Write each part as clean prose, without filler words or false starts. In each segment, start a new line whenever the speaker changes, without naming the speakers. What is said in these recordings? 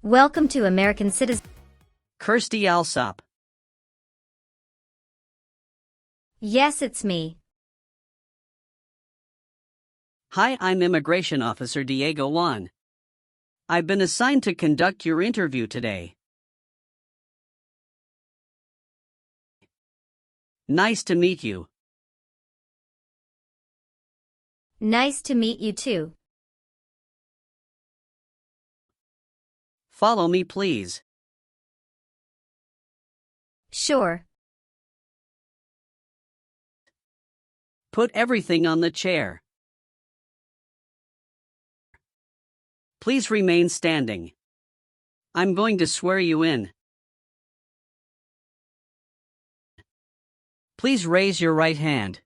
Welcome to American Citizen.
Kirsty Alsop.
Yes, it's me.
Hi, I'm Immigration Officer Diego Juan. I've been assigned to conduct your interview today. Nice to meet you.
Nice to meet you too.
Follow me, please.
Sure.
Put everything on the chair. Please remain standing. I'm going to swear you in. Please raise your right hand.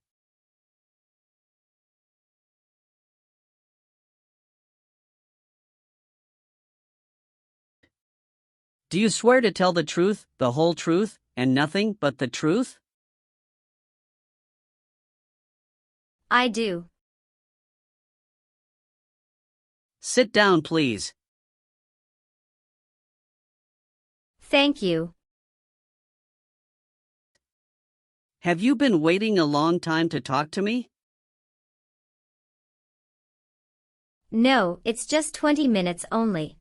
Do you swear to tell the truth, the whole truth, and nothing but the truth?
I do.
Sit down, please.
Thank you.
Have you been waiting a long time to talk to me?
No, it's just 20 minutes only.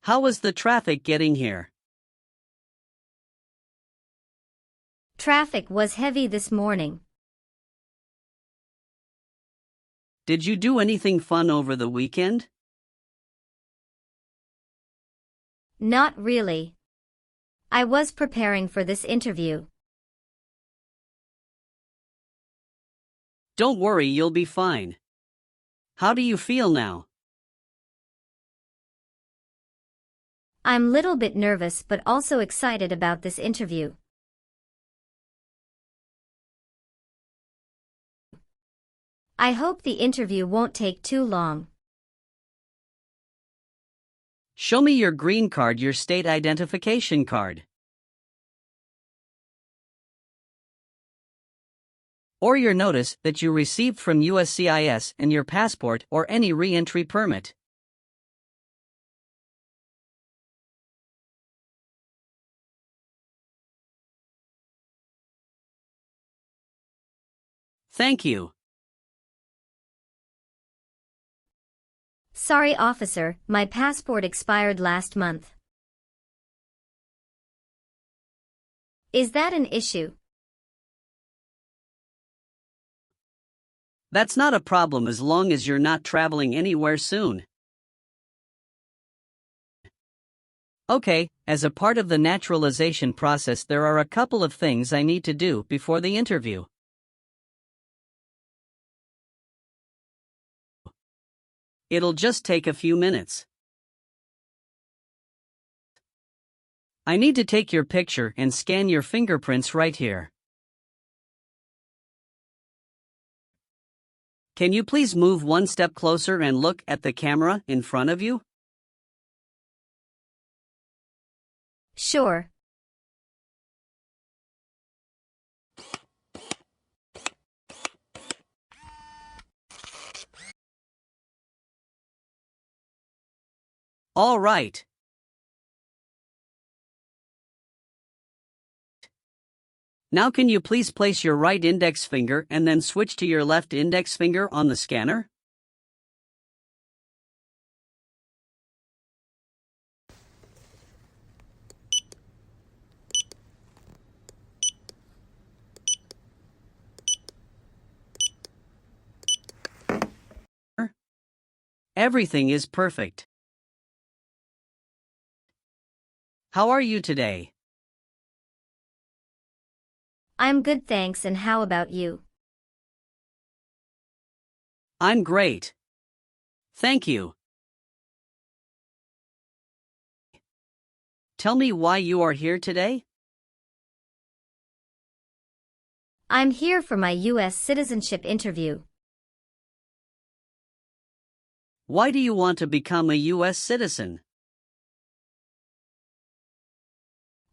How was the traffic getting here?
Traffic was heavy this morning.
Did you do anything fun over the weekend?
Not really. I was preparing for this interview.
Don't worry, you'll be fine. How do you feel now?
I'm a little bit nervous but also excited about this interview. I hope the interview won't take too long.
Show me your green card, your state identification card. Or your notice that you received from USCIS and your passport or any re-entry permit. Thank you.
Sorry, officer, my passport expired last month. Is that an issue?
That's not a problem as long as you're not traveling anywhere soon. Okay, as a part of the naturalization process, there are a couple of things I need to do before the interview. It'll just take a few minutes. I need to take your picture and scan your fingerprints right here. Can you please move one step closer and look at the camera in front of you?
Sure.
All right. Now can you please place your right index finger and then switch to your left index finger on the scanner? Everything is perfect. How are you today?
I'm good, thanks, and how about you?
I'm great. Thank you. Tell me why you are here today?
I'm here for my U.S. citizenship interview.
Why do you want to become a U.S. citizen?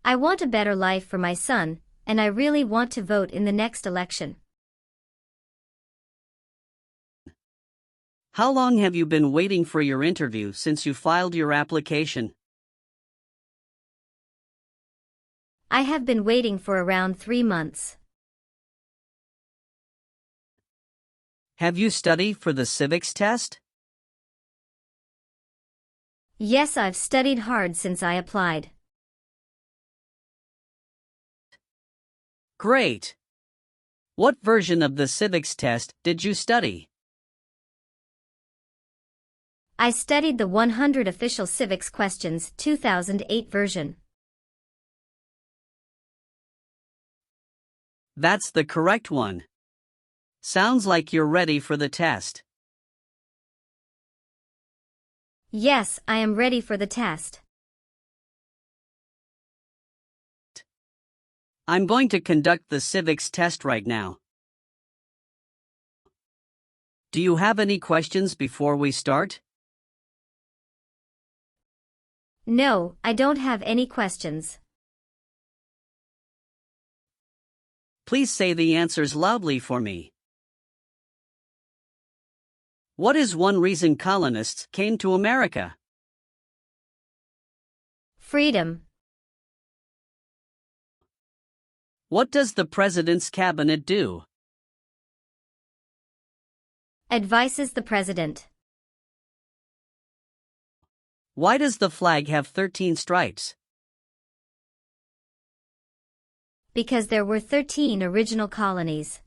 I want a better life for my son, and I really want to vote in the next election.
How long have you been waiting for your interview since you filed your application?
I have been waiting for around 3 months.
Have you studied for the civics test?
Yes, I've studied hard since I applied.
Great! What version of the civics test did you study?
I studied the 100 Official Civics Questions 2008 version.
That's the correct one. Sounds like you're ready for the test.
Yes, I am ready for the test.
I'm going to conduct the civics test right now. Do you have any questions before we start?
No, I don't have any questions.
Please say the answers loudly for me. What is one reason colonists came to America?
Freedom.
What does the President's cabinet do?
Advises the President.
Why does the flag have 13 stripes?
Because there were 13 original colonies.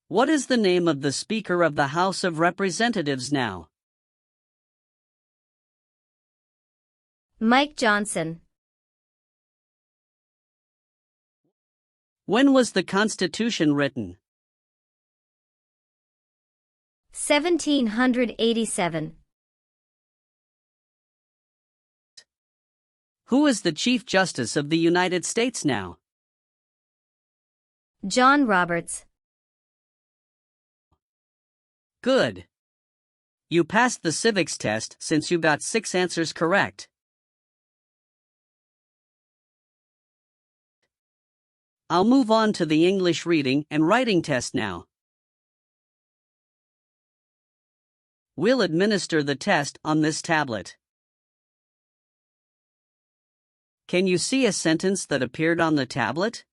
What is the name of the Speaker of the House of Representatives now?
Mike Johnson.
When was the Constitution written?
1787.
Who is the Chief Justice of the United States now?
John Roberts.
Good. You passed the civics test since you got 6 answers correct. I'll move on to the English reading and writing test now. We'll administer the test on this tablet. Can you see a sentence that appeared on the tablet?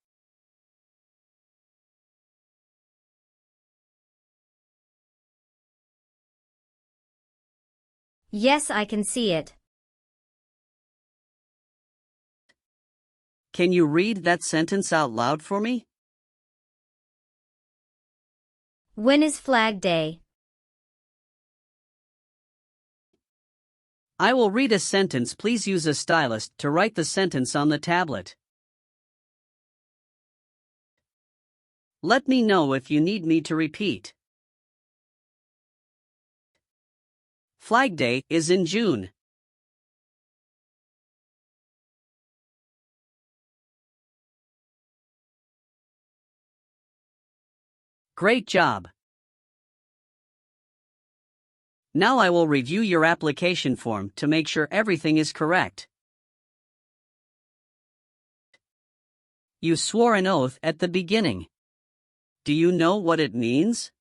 Yes, I can see it.
Can you read that sentence out loud for me?
When is Flag Day?
I will read a sentence. Please use a stylus to write the sentence on the tablet. Let me know if you need me to repeat. Flag Day is in June. Great job! Now I will review your application form to make sure everything is correct. You swore an oath at the beginning. Do you know what it means?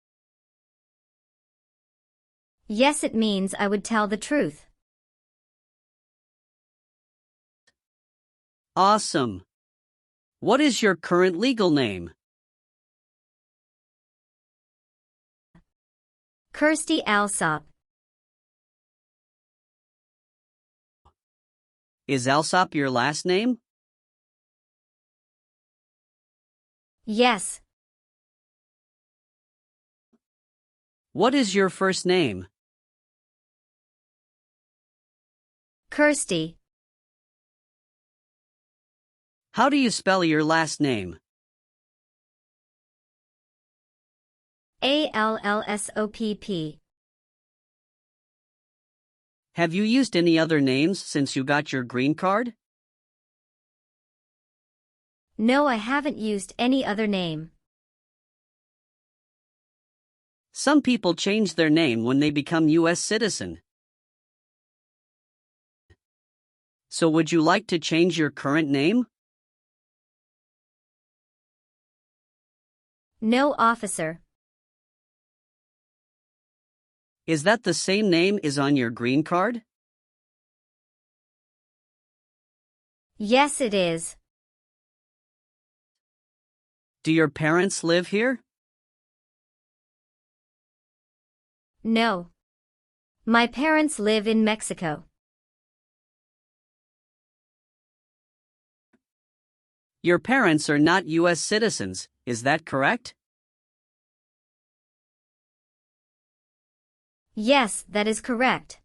Yes, it means I would tell the truth.
Awesome! What is your current legal name?
Kirsty Alsop.
Is Alsop your last name?
Yes.
What is your first name?
Kirsty.
How do you spell your last name?
Allsopp.
Have you used any other names since you got your green card?
No, I haven't used any other name.
Some people change their name when they become U.S. citizen. So would you like to change your current name?
No, officer.
Is that the same name as on your green card?
Yes, it is.
Do your parents live here?
No. My parents live in Mexico.
Your parents are not U.S. citizens, is that correct?
Yes, that is correct.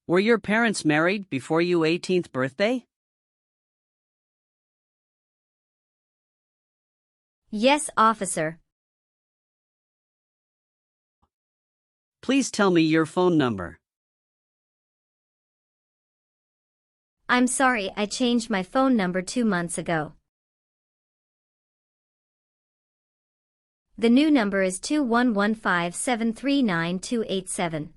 Were your parents married before your 18th birthday?
Yes, officer.
Please tell me your phone number.
I'm sorry, I changed my phone number 2 months ago. The new number is 2115739287.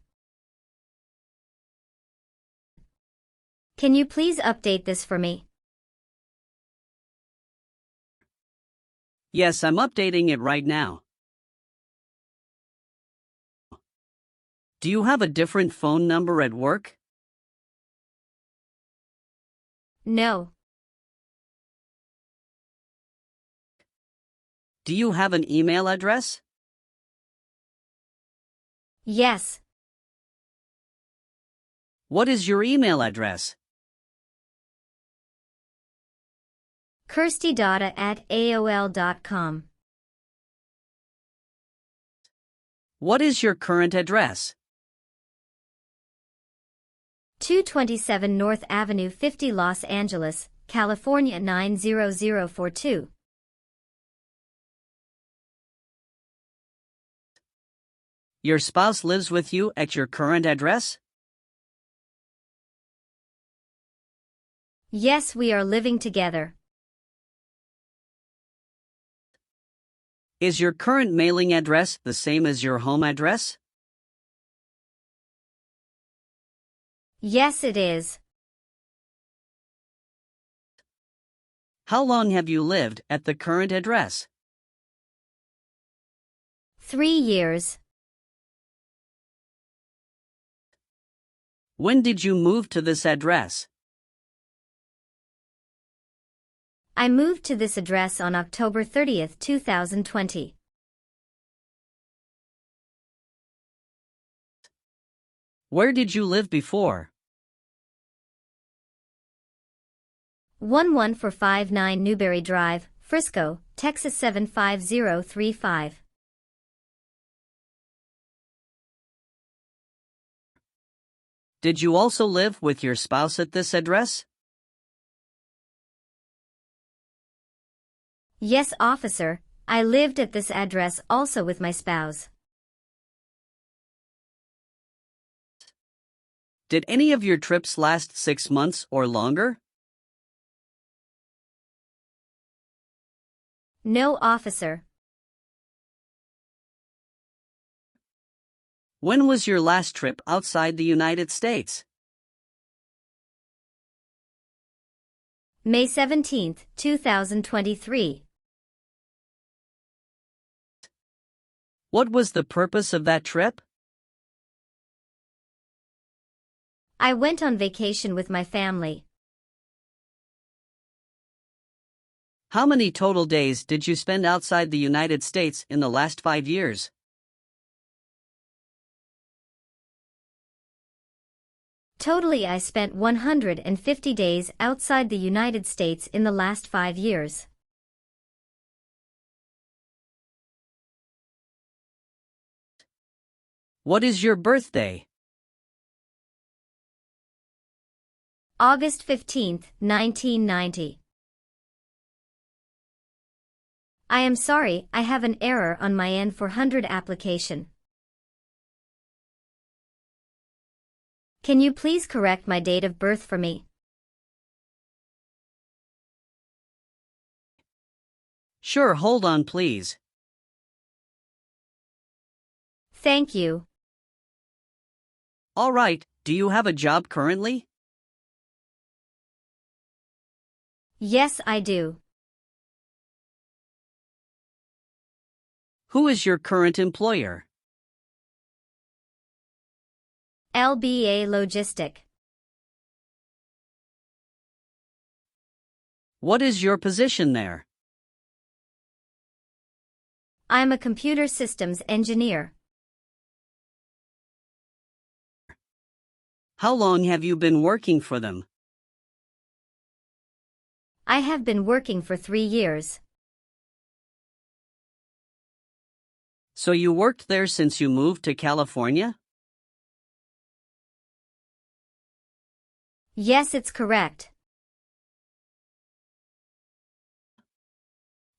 Can you please update this for me?
Yes, I'm updating it right now. Do you have a different phone number at work?
No.
Do you have an email address?
Yes.
What is your email address?
kirstydada@aol.com.
What is your current address?
227 North Avenue 50 Los Angeles, California 90042.
Your spouse lives with you at your current address?
Yes, we are living together.
Is your current mailing address the same as your home address?
Yes, it is.
How long have you lived at the current address?
3 years.
When did you move to this address?
I moved to this address on October 30th, 2020.
Where did you live before?
11459 Newberry Drive, Frisco, Texas 75035.
Did you also live with your spouse at this address?
Yes, officer, I lived at this address also with my spouse.
Did any of your trips last 6 months or longer?
No, officer.
When was your last trip outside the United States?
May 17th, 2023.
What was the purpose of that trip?
I went on vacation with my family.
How many total days did you spend outside the United States in the last 5 years?
Totally, I spent 150 days outside the United States in the last 5 years.
What is your birthday?
August 15th, 1990. I am sorry, I have an error on my N-400 application. Can you please correct my date of birth for me?
Sure, hold on please.
Thank you.
All right, do you have a job currently?
Yes, I do.
Who is your current employer?
LBA Logistic.
What is your position there?
I'm a computer systems engineer.
How long have you been working for them?
I have been working for 3 years.
So you worked there since you moved to California?
Yes, it's correct.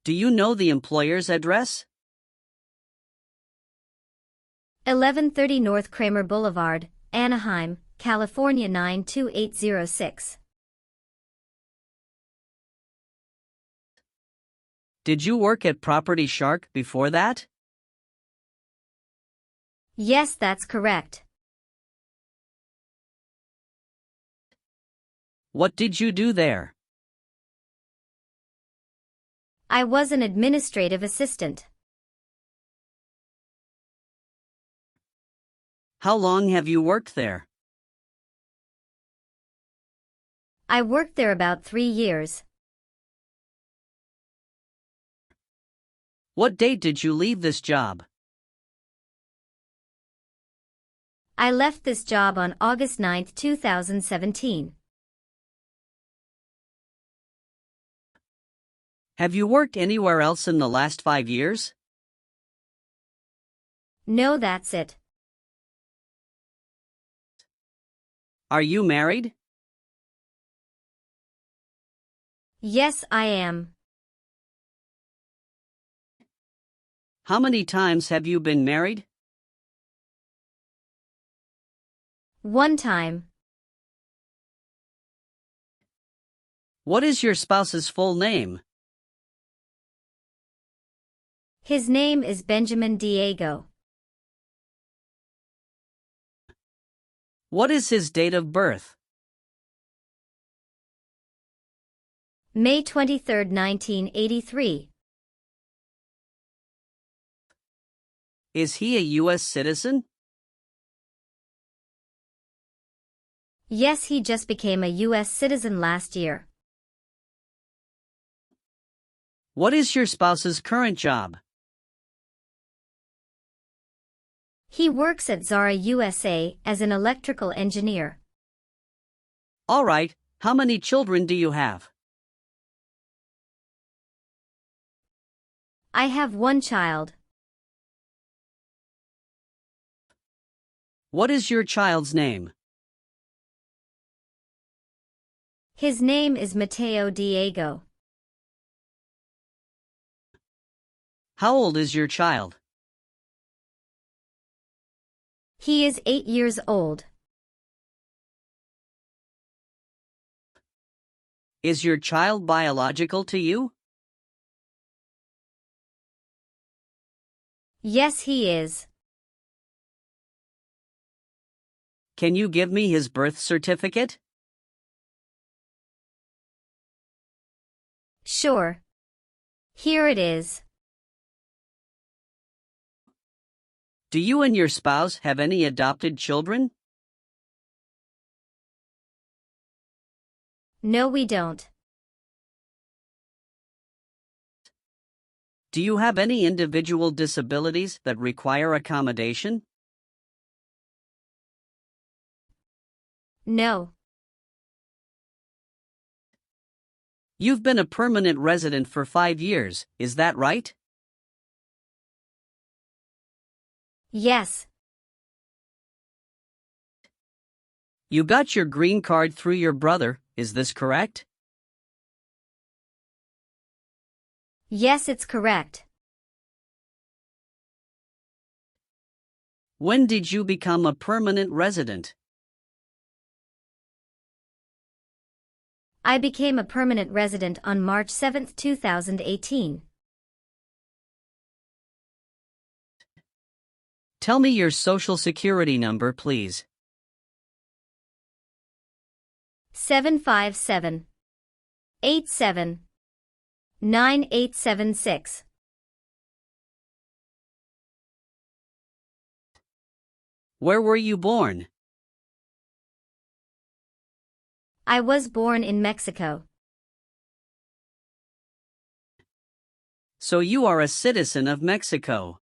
Do you know the employer's address?
1130 North Kramer Boulevard, Anaheim, California 92806.
Did you work at Property Shark before that?
Yes, that's correct.
What did you do there?
I was an administrative assistant.
How long have you worked there?
I worked there about 3 years.
What date did you leave this job?
I left this job on August 9, 2017.
Have you worked anywhere else in the last 5 years?
No, that's it.
Are you married?
Yes, I am.
How many times have you been married?
1 time.
What is your spouse's full name?
His name is Benjamin Diego.
What is his date of birth?
May 23, 1983.
Is he a U.S. citizen?
Yes, he just became a U.S. citizen last year.
What is your spouse's current job?
He works at Zara USA as an electrical engineer.
All right, how many children do you have?
I have 1 child.
What is your child's name?
His name is Mateo Diego.
How old is your child?
He is 8 years old.
Is your child biological to you?
Yes, he is.
Can you give me his birth certificate?
Sure. Here it is.
Do you and your spouse have any adopted children?
No, we don't.
Do you have any individual disabilities that require accommodation?
No.
You've been a permanent resident for 5 years, is that right?
Yes.
You got your green card through your brother, is this correct?
Yes, it's correct.
When did you become a permanent resident?
I became a permanent resident on March 7, 2018.
Tell me your social security number, please.
757-87-9876.
Where were you born?
I was born in Mexico.
So you are a citizen of Mexico.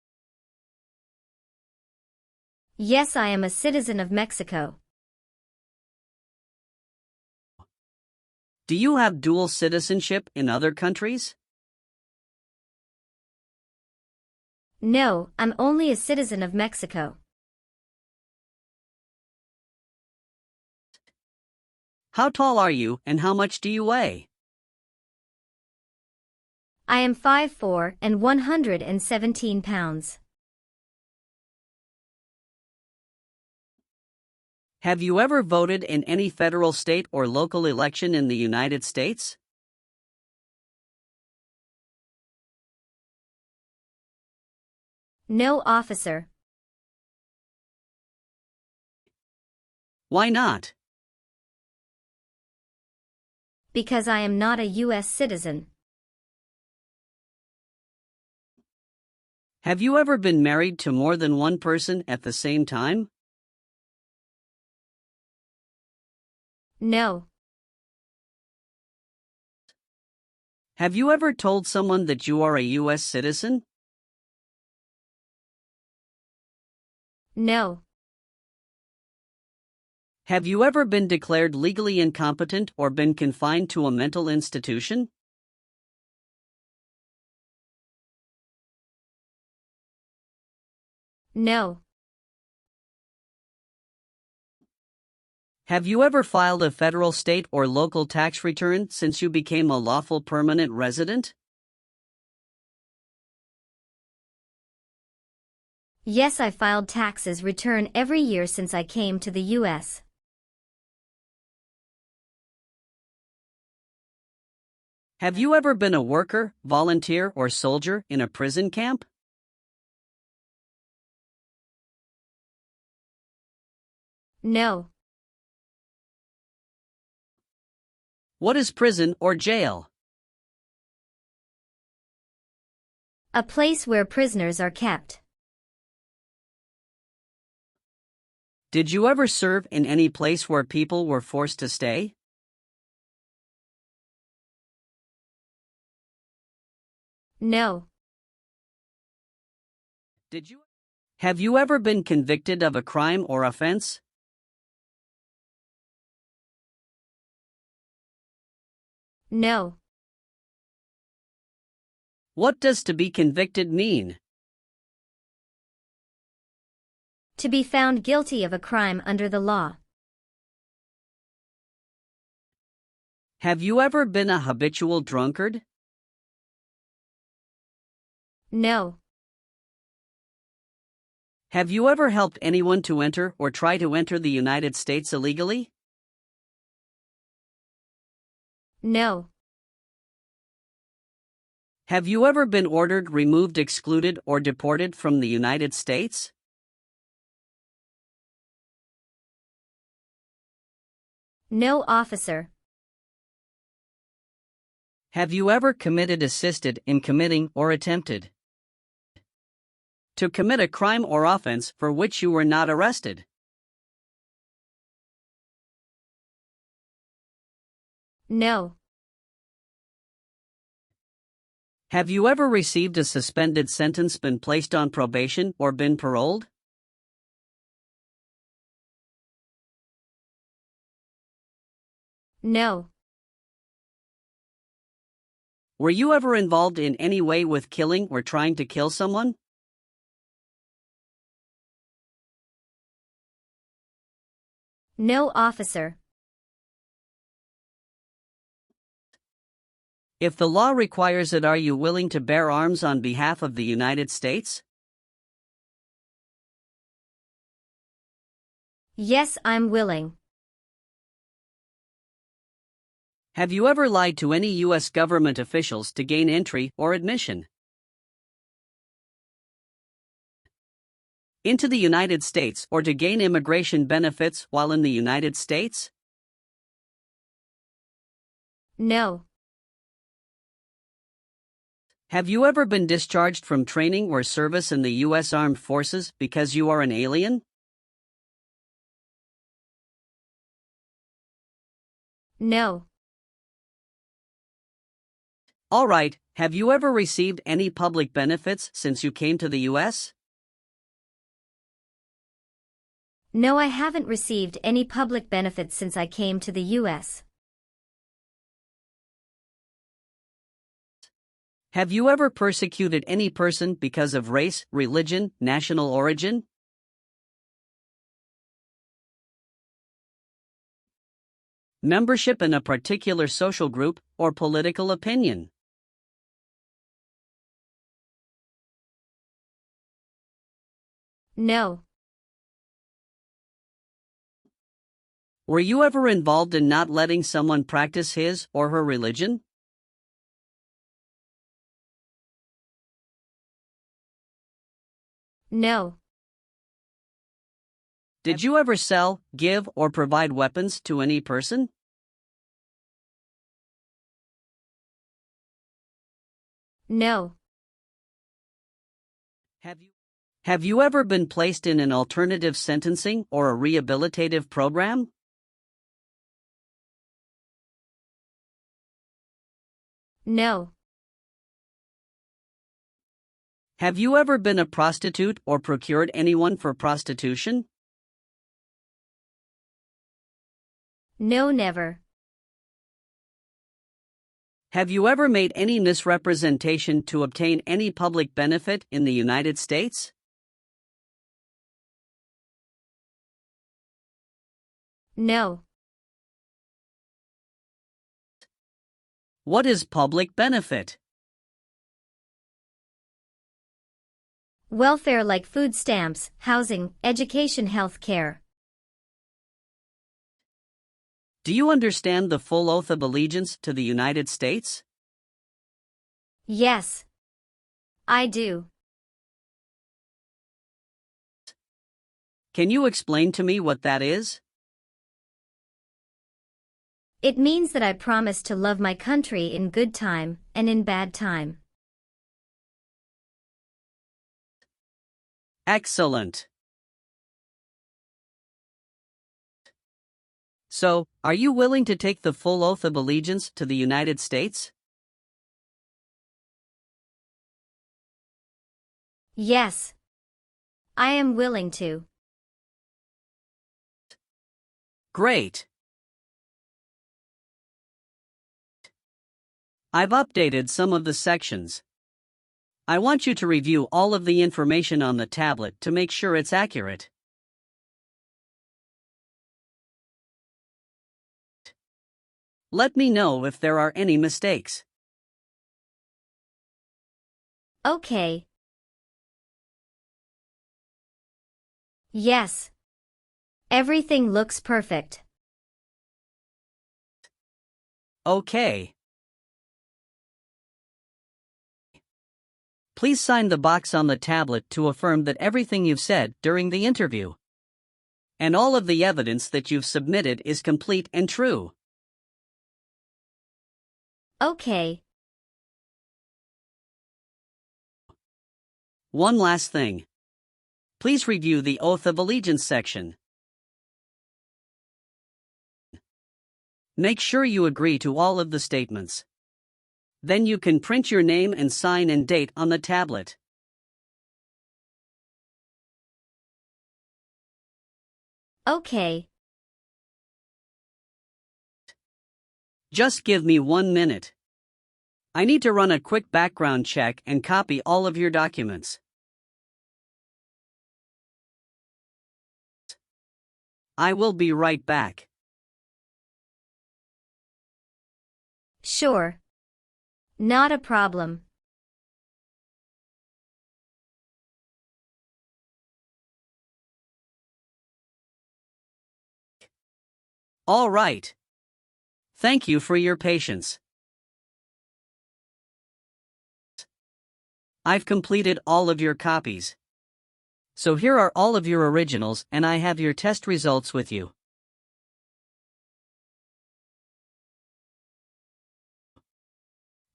Yes, I am a citizen of Mexico.
Do you have dual citizenship in other countries?
No, I'm only a citizen of Mexico.
How tall are you and how much do you weigh?
I am 5'4" and 117 pounds.
Have you ever voted in any federal, state, or local election in the United States?
No, officer.
Why not?
Because I am not a U.S. citizen.
Have you ever been married to more than one person at the same time?
No.
Have you ever told someone that you are a U.S. citizen?
No.
Have you ever been declared legally incompetent or been confined to a mental institution?
No.
Have you ever filed a federal, state, or local tax return since you became a lawful permanent resident?
Yes, I filed taxes return every year since I came to the U.S.
Have you ever been a worker, volunteer, or soldier in a prison camp?
No.
What is prison or jail?
A place where prisoners are kept.
Did you ever serve in any place where people were forced to stay?
No.
Have you ever been convicted of a crime or offense?
No.
What does to be convicted mean?
To be found guilty of a crime under the law.
Have you ever been a habitual drunkard?
No.
Have you ever helped anyone to enter or try to enter the United States illegally?
No.
Have you ever been ordered, removed, excluded, or deported from the United States?
No, officer.
Have you ever committed, assisted in committing, or attempted to commit a crime or offense for which you were not arrested?
No.
Have you ever received a suspended sentence, been placed on probation, or been paroled?
No.
Were you ever involved in any way with killing or trying to kill someone?
No, officer.
If the law requires it, are you willing to bear arms on behalf of the United States?
Yes, I'm willing.
Have you ever lied to any U.S. government officials to gain entry or admission into the United States or to gain immigration benefits while in the United States?
No.
Have you ever been discharged from training or service in the U.S. Armed Forces because you are an alien?
No.
All right, have you ever received any public benefits since you came to the US?
No, I haven't received any public benefits since I came to the US.
Have you ever persecuted any person because of race, religion, national origin? Membership in a particular social group or political opinion?
No.
Were you ever involved in not letting someone practice his or her religion?
No.
Did you ever sell, give, or provide weapons to any person?
No.
Have you ever been placed in an alternative sentencing or a rehabilitative program?
No.
Have you ever been a prostitute or procured anyone for prostitution?
No, never.
Have you ever made any misrepresentation to obtain any public benefit in the United States?
No.
What is public benefit?
Welfare like food stamps, housing, education, health care.
Do you understand the full oath of allegiance to the United States?
Yes. I do.
Can you explain to me what that is?
It means that I promise to love my country in good time and in bad time.
Excellent. So, are you willing to take the full oath of allegiance to the United States?
Yes. I am willing to.
Great. I've updated some of the sections. I want you to review all of the information on the tablet to make sure it's accurate. Let me know if there are any mistakes.
Okay. Yes. Everything looks perfect.
Okay. Please sign the box on the tablet to affirm that everything you've said during the interview and all of the evidence that you've submitted is complete and true.
Okay.
One last thing. Please review the Oath of Allegiance section. Make sure you agree to all of the statements. Then you can print your name and sign and date on the tablet.
Okay.
Just give me 1 minute. I need to run a quick background check and copy all of your documents. I will be right back.
Sure. Not a problem.
All right. Thank you for your patience. I've completed all of your copies. So here are all of your originals, and I have your test results with you.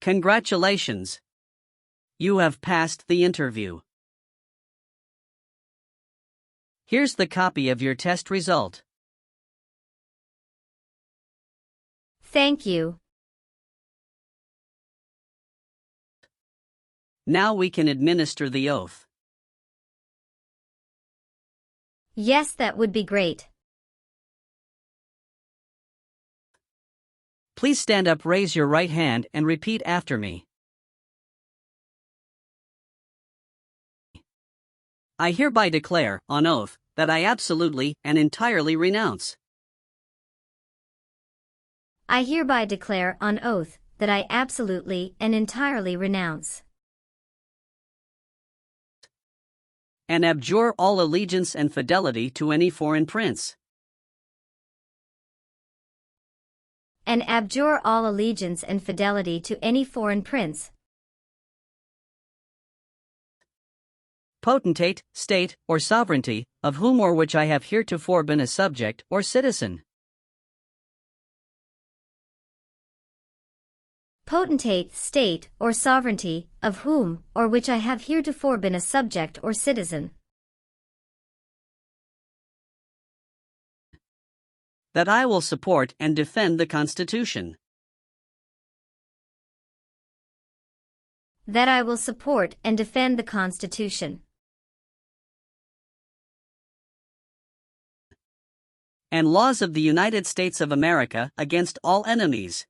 Congratulations! You have passed the interview. Here's the copy of your test result.
Thank you.
Now we can administer the oath.
Yes, that would be great.
Please stand up, raise your right hand, and repeat after me. I hereby declare, on oath, that I absolutely and entirely renounce.
I hereby declare on oath that I absolutely and entirely renounce
And abjure all allegiance and fidelity to any foreign prince.
and abjure all allegiance and fidelity to any foreign prince,
potentate, state, or sovereignty, of whom or which I have heretofore been a subject or citizen.
potentate, state, or sovereignty, of whom or which I have heretofore been a subject or citizen,
That I will support and defend the Constitution.
that I will support and defend the Constitution,
And laws of the United States of America against all enemies.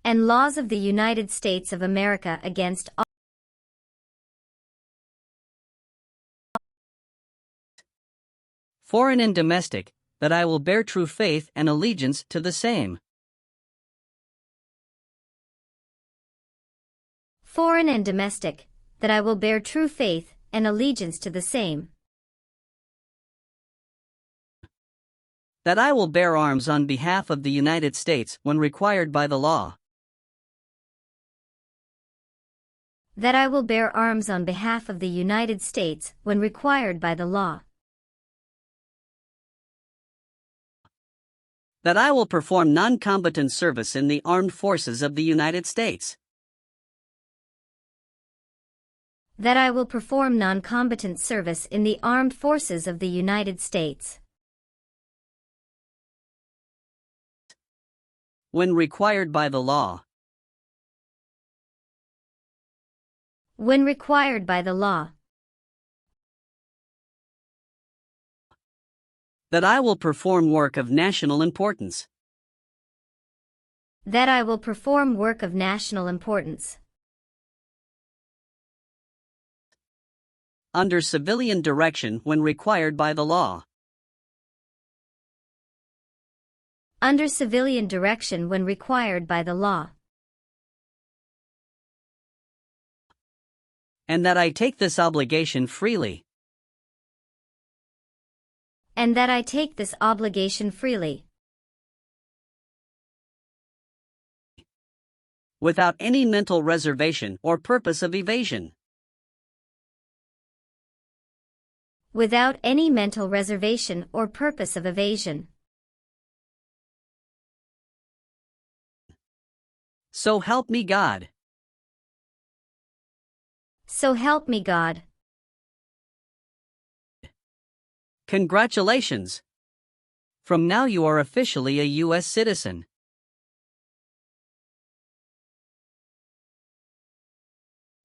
and laws of the United States of America against all
Foreign and domestic, that I will bear true faith and allegiance to the same.
foreign and domestic, that I will bear true faith and allegiance to the same,
That I will bear arms on behalf of the United States when required by the law.
that I will bear arms on behalf of the United States when required by the law,
That I will perform non-combatant service in the armed forces of the United States.
that I will perform non-combatant service in the armed forces of the United States,
When required by the law.
when required by the law,
That I will perform work of national importance.
that I will perform work of national importance,
Under civilian direction when required by the law.
under civilian direction when required by the law,
And that I take this obligation freely.
and that I take this obligation freely,
Without any mental reservation or purpose of evasion.
without any mental reservation or purpose of evasion.
So help me God.
So help me God.
Congratulations! From now you are officially a U.S. citizen.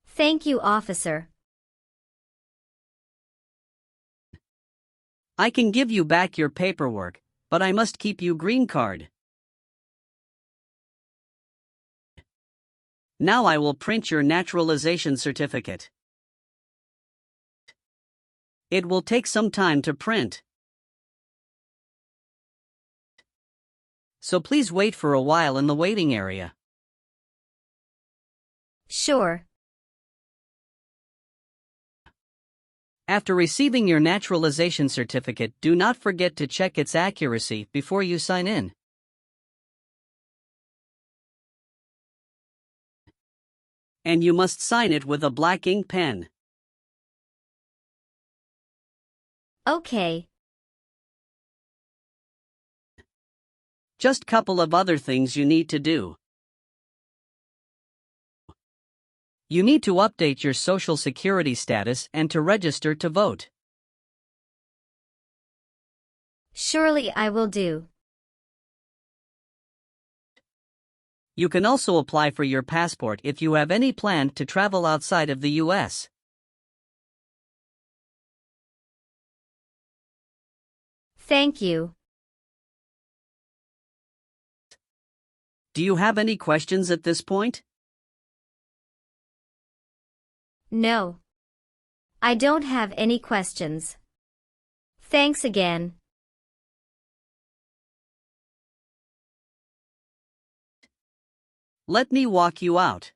Thank you, officer.
I can give you back your paperwork, but I must keep you green card. Now I will print your naturalization certificate. It will take some time to print. So please wait for a while in the waiting area.
Sure.
After receiving your naturalization certificate, do not forget to check its accuracy before you sign in. And you must sign it with a black ink pen.
Okay.
Just couple of other things you need to do. You need to update your Social Security status and to register to vote.
Surely I will do.
You can also apply for your passport if you have any plan to travel outside of the U.S.
Thank you.
Do you have any questions at this point?
No. I don't have any questions. Thanks again.
Let me walk you out.